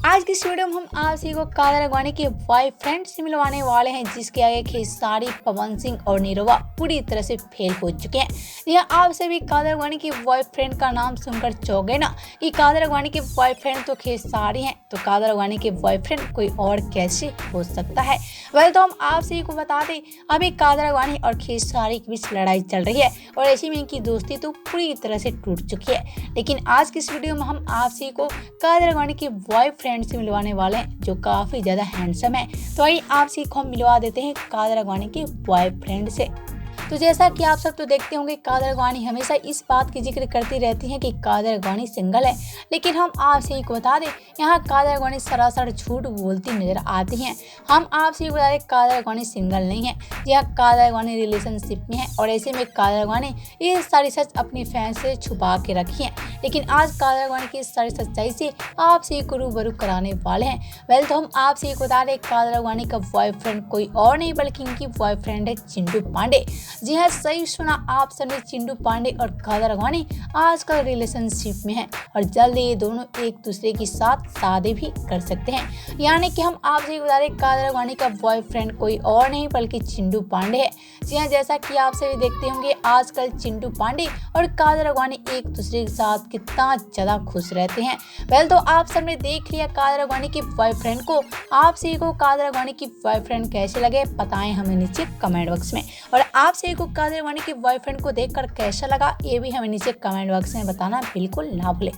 आज की इस वीडियो में हम आप सभी को कादर अडवाणी के बॉयफ्रेंड से मिलवाने वाले हैं, जिसके आगे खेसारी, पवन सिंह और निरहुआ पूरी तरह से फेल हो चुके हैं। यह आप सभी कादर अडवाणी के बॉयफ्रेंड का नाम सुनकर चौंक गए ना कि कादर अडवाणी के बॉयफ्रेंड तो खेसारी हैं, तो कादर अडवाणी के बॉयफ्रेंड कोई और कैसे हो सकता है। वह तो हम आप सभी को बता दें, अभी कादर अडवाणी और खेसारी के बीच लड़ाई चल रही है और ऐसी में इनकी दोस्ती तो पूरी तरह से टूट चुकी है। लेकिन आज की इस वीडियो में हम आप सभी को कादर अडवाणी के बॉयफ्रेंड से मिलवाने वाले हैं, जो काफी ज्यादा हैंडसम है। तो आइए आप सभी को हम मिलवा देते हैं कादर अडवाणी के बॉयफ्रेंड से। तो जैसा कि आप सब तो देखते होंगे, कादर अडवाणी हमेशा इस बात की जिक्र करती रहती हैं कि कादर अडवाणी सिंगल है, लेकिन हम आप सभी को बता दें, यहाँ कादर अडवाणी सरासर झूठ बोलती नजर आती हैं। हम आप सभी को बता दें, कादर अडवाणी सिंगल नहीं है, यहाँ कादर अडवाणी रिलेशनशिप में है और ऐसे में कादर अडवाणी ये सारी सच अपनी फैंस से छुपा के रखी है। लेकिन आज कादर अडवाणी की सारी सच्चाई से आप सभी को रूबरू कराने वाले हैं। तो हम आप सभी को बता दें, कादर अडवाणी का बॉयफ्रेंड कोई और नहीं बल्कि इनकी बॉयफ्रेंड है चिंटू पांडे। जी हाँ, सही सुना आप सबने, चिंटू पांडे और कादर अडवाणी आजकल रिलेशनशिप में हैं और जल्द ये दोनों एक दूसरे के साथ शादी भी कर सकते हैं। यानी कि हम आपसे बता दें, कादर अडवाणी का बॉयफ्रेंड कोई और नहीं बल्कि चिंटू पांडे है। जी हाँ, जैसा कि आप सभी देखते होंगे, आजकल चिंटू पांडे और कादर अडवाणी एक दूसरे के साथ कितना ज्यादा खुश रहते हैं। तो आप सबने देख लिया कादर अडवाणी के बॉयफ्रेंड को। आप सभी को कादर अडवाणी की बॉयफ्रेंड कैसे लगे बताएं हमें नीचे कमेंट बॉक्स में, और आप सभी को कादर अडवाणी के बॉयफ्रेंड को देखकर कैसा लगा ये भी हमें नीचे कमेंट बॉक्स में बताना बिल्कुल ना भूलें।